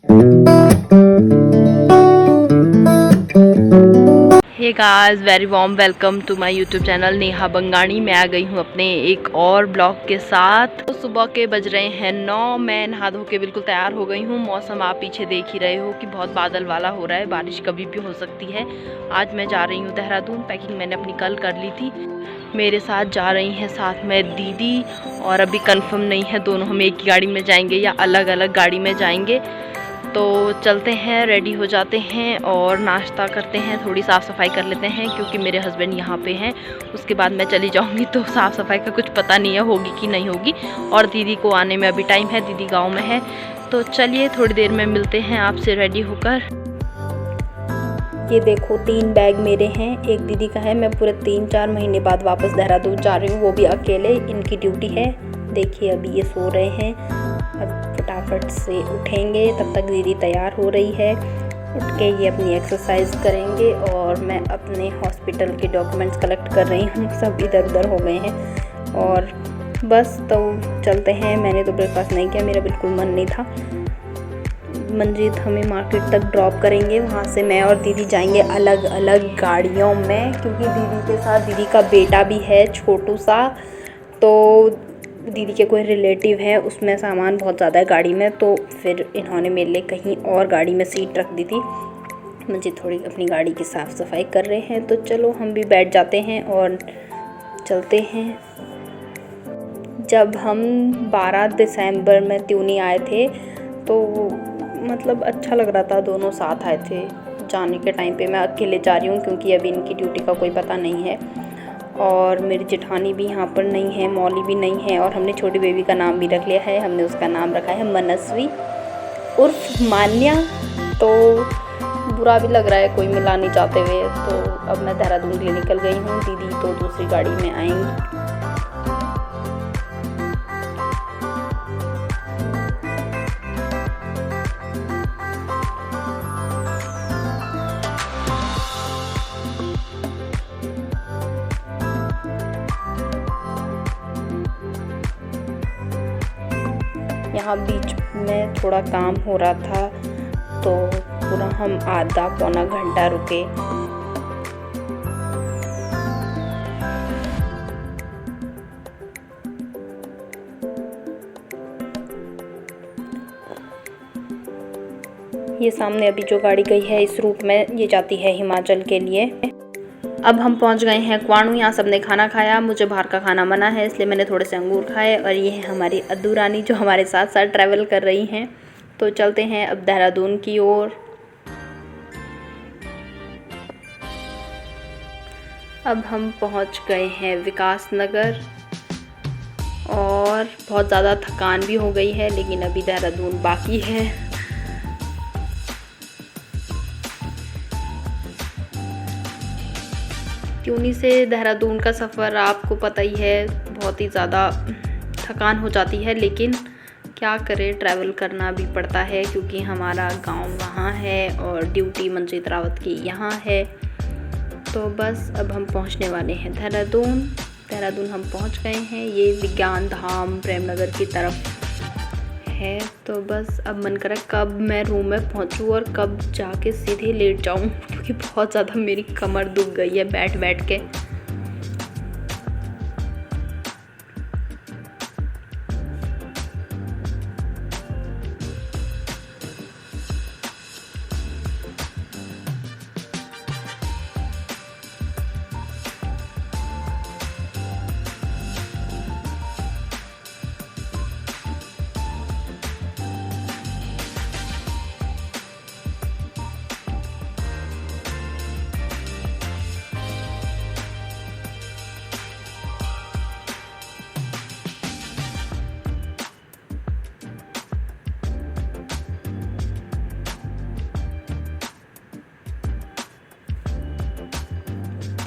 Hey guys, very warm welcome to my YouTube channel Neha Bangani. मैं आ गई हूँ अपने एक और ब्लॉग के साथ। तो सुबह के बज रहे हैं 9। मैं नहा धो के बिल्कुल तैयार हो गई हूँ। मौसम आप पीछे देख ही रहे हो कि बहुत बादल वाला हो रहा है, बारिश कभी भी हो सकती है। आज मैं जा रही हूँ देहरादून। पैकिंग मैंने अपनी कल कर ली थी। मेरे साथ जा रही हैं साथ में दीदी, और अभी कंफर्म नहीं है दोनों हम एक ही गाड़ी में जाएंगे या अलग अलग गाड़ी में जाएंगे। तो चलते हैं, रेडी हो जाते हैं और नाश्ता करते हैं, थोड़ी साफ़ सफाई कर लेते हैं क्योंकि मेरे हस्बैंड यहाँ पे हैं। उसके बाद मैं चली जाऊँगी तो साफ़ सफाई का कुछ पता नहीं है होगी कि नहीं होगी। और दीदी को आने में अभी टाइम है, दीदी गांव में है। तो चलिए थोड़ी देर में मिलते हैं आपसे रेडी होकर। ये देखो 3 बैग मेरे हैं, एक दीदी का है। मैं पूरे 3-4 महीने बाद वापस देहरादून जा रही हूँ, वो भी अकेले। इनकी ड्यूटी है। देखिए अभी ये सो रहे हैं, अब फटाफट से उठेंगे। तब तक दीदी तैयार हो रही है। उठ के ये अपनी एक्सरसाइज करेंगे और मैं अपने हॉस्पिटल के डॉक्यूमेंट्स कलेक्ट कर रही हूँ। सब इधर उधर हो गए हैं और बस तो चलते हैं। मैंने तो ब्रेकफास्ट नहीं किया, मेरा बिल्कुल मन नहीं था। मंजीत हमें मार्केट तक ड्रॉप करेंगे, वहाँ से मैं और दीदी जाएंगे अलग अलग गाड़ियों में, क्योंकि दीदी के साथ दीदी का बेटा भी है छोटू सा। तो दीदी के कोई रिलेटिव है, उसमें सामान बहुत ज़्यादा है गाड़ी में, तो फिर इन्होंने मेरे लिए कहीं और गाड़ी में सीट रख दी थी। मुझे थोड़ी अपनी गाड़ी की साफ़ सफाई कर रहे हैं, तो चलो हम भी बैठ जाते हैं और चलते हैं। जब हम 12 दिसंबर में त्यूनी आए थे तो मतलब अच्छा लग रहा था, दोनों साथ आए थे। जाने के टाइम पे मैं अकेले जा रही हूँ क्योंकि अभी इनकी ड्यूटी का कोई पता नहीं है, और मेरी जेठानी भी यहाँ पर नहीं है, मौली भी नहीं है, और हमने छोटी बेबी का नाम भी रख लिया है। हमने उसका नाम रखा है मनस्वी उर्फ मान्या। तो बुरा भी लग रहा है कोई मिला नहीं चाहते हुए। तो अब मैं देहरादून के लिए निकल गई हूँ, दीदी तो दूसरी गाड़ी में आएंगी। यहाँ बीच में थोड़ा काम हो रहा था तो पूरा हम आधा पौना घंटा रुके। ये सामने अभी जो गाड़ी गई है इस रूट में, ये जाती है हिमाचल के लिए। अब हम पहुंच गए हैं क्वाणू। यहाँ सबने खाना खाया, मुझे बाहर का खाना मना है इसलिए मैंने थोड़े से अंगूर खाए। और ये है हमारी अद्दू रानी जो हमारे साथ साथ ट्रैवल कर रही हैं। तो चलते हैं अब देहरादून की ओर। अब हम पहुंच गए हैं विकास नगर और बहुत ज़्यादा थकान भी हो गई है, लेकिन अभी देहरादून बाकी है। त्यूनी से देहरादून का सफ़र आपको पता ही है, बहुत ही ज़्यादा थकान हो जाती है, लेकिन क्या करें, ट्रैवल करना भी पड़ता है क्योंकि हमारा गांव वहाँ है और ड्यूटी मंजीत रावत की यहाँ है। तो बस अब हम पहुँचने वाले हैं देहरादून। देहरादून हम पहुँच गए हैं। ये विज्ञान धाम प्रेमनगर की तरफ है। तो बस अब मन कर रहा है कब मैं रूम में पहुंचूं और कब जाके सीधे लेट जाऊं, क्योंकि बहुत ज़्यादा मेरी कमर दुख गई है बैठ बैठ के।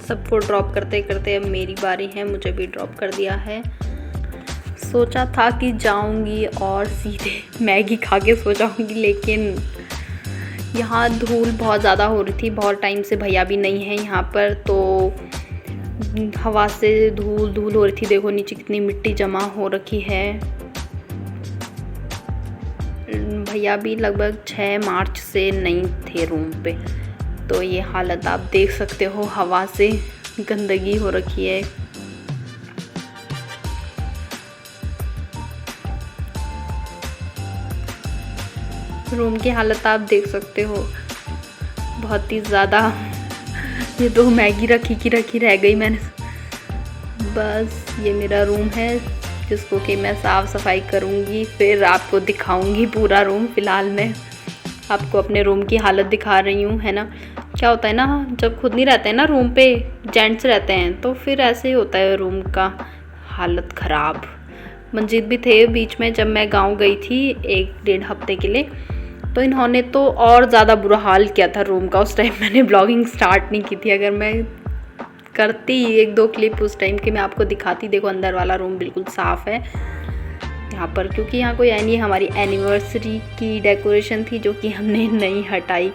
सबको ड्रॉप करते करते अब मेरी बारी है, मुझे भी ड्रॉप कर दिया है। सोचा था कि जाऊंगी और सीधे मैगी खा के सो जाऊंगी, लेकिन यहाँ धूल बहुत ज़्यादा हो रही थी। बहुत टाइम से भैया भी नहीं है यहाँ पर, तो हवा से धूल धूल हो रही थी। देखो नीचे कितनी मिट्टी जमा हो रखी है। भैया भी लगभग 6 मार्च से नहीं थे रूम पे। तो ये हालत आप देख सकते हो, हवा से गंदगी हो रखी है। रूम की हालत आप देख सकते हो, बहुत ही ज़्यादा। ये 2 मैगी रखी की रखी रह गई मैंने। बस ये मेरा रूम है जिसको कि मैं साफ़ सफाई करूँगी, फिर आपको दिखाऊँगी पूरा रूम। फ़िलहाल मैं आपको अपने रूम की हालत दिखा रही हूँ, है ना। क्या होता है ना, जब खुद नहीं रहते हैं ना रूम पे, जेंट्स रहते हैं, तो फिर ऐसे ही होता है रूम का हालत ख़राब। मंजीत भी थे बीच में, जब मैं गांव गई थी 1-1.5 हफ्ते के लिए, तो इन्होंने तो और ज़्यादा बुरा हाल किया था रूम का। उस टाइम मैंने ब्लॉगिंग स्टार्ट नहीं की थी। अगर मैं करती 1-2 क्लिप उस टाइम की मैं आपको दिखाती। देखो अंदर वाला रूम बिल्कुल साफ़ है यहाँ पर, क्योंकि यहाँ कोई नहीं, हमारी एनिवर्सरी की डेकोरेशन थी जो कि हमने नहीं हटाई।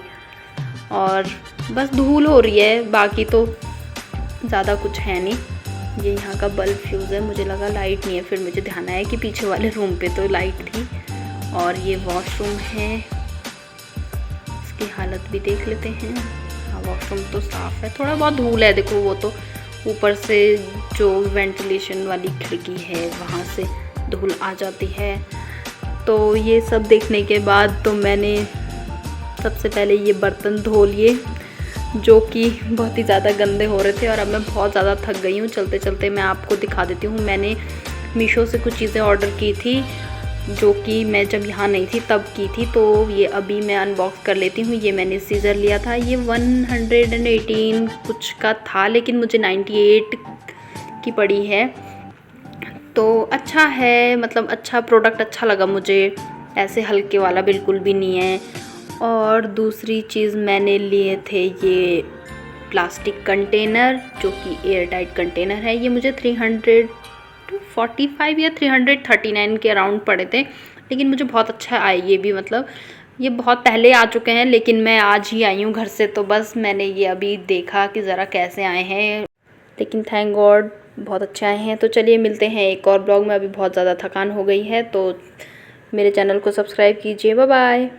और बस धूल हो रही है, बाकी तो ज़्यादा कुछ है नहीं। ये यहाँ का बल्ब फ्यूज़ है, मुझे लगा लाइट नहीं है, फिर मुझे ध्यान आया कि पीछे वाले रूम पे तो लाइट थी। और ये वॉशरूम है, इसकी हालत भी देख लेते हैं। हाँ, वॉशरूम तो साफ़ है, थोड़ा बहुत धूल है। देखो वो तो ऊपर से जो वेंटिलेशन वाली खिड़की है वहाँ से धूल आ जाती है। तो ये सब देखने के बाद तो मैंने सबसे पहले ये बर्तन धो लिए, जो कि बहुत ही ज़्यादा गंदे हो रहे थे। और अब मैं बहुत ज़्यादा थक गई हूँ। चलते चलते मैं आपको दिखा देती हूँ। मैंने मीशो से कुछ चीज़ें ऑर्डर की थी, जो कि मैं जब यहाँ नहीं थी तब की थी। तो ये अभी मैं अनबॉक्स कर लेती हूँ। ये मैंने सीज़र लिया था, ये 118 कुछ का था, लेकिन मुझे 98 की पड़ी है। तो अच्छा है, मतलब अच्छा प्रोडक्ट अच्छा लगा मुझे, ऐसे हल्के वाला बिल्कुल भी नहीं है। और दूसरी चीज़ मैंने लिए थे ये प्लास्टिक कंटेनर, जो कि एयर टाइट कंटेनर है। ये मुझे 345 या 339 के अराउंड पड़े थे, लेकिन मुझे बहुत अच्छा आया ये भी। मतलब ये बहुत पहले आ चुके हैं, लेकिन मैं आज ही आई हूँ घर से, तो बस मैंने ये अभी देखा कि ज़रा कैसे आए हैं, लेकिन थैंक गॉड बहुत अच्छे आए हैं। तो चलिए मिलते हैं एक और ब्लॉग में। अभी बहुत ज़्यादा थकान हो गई है, तो मेरे चैनल को सब्सक्राइब कीजिए। Bye bye.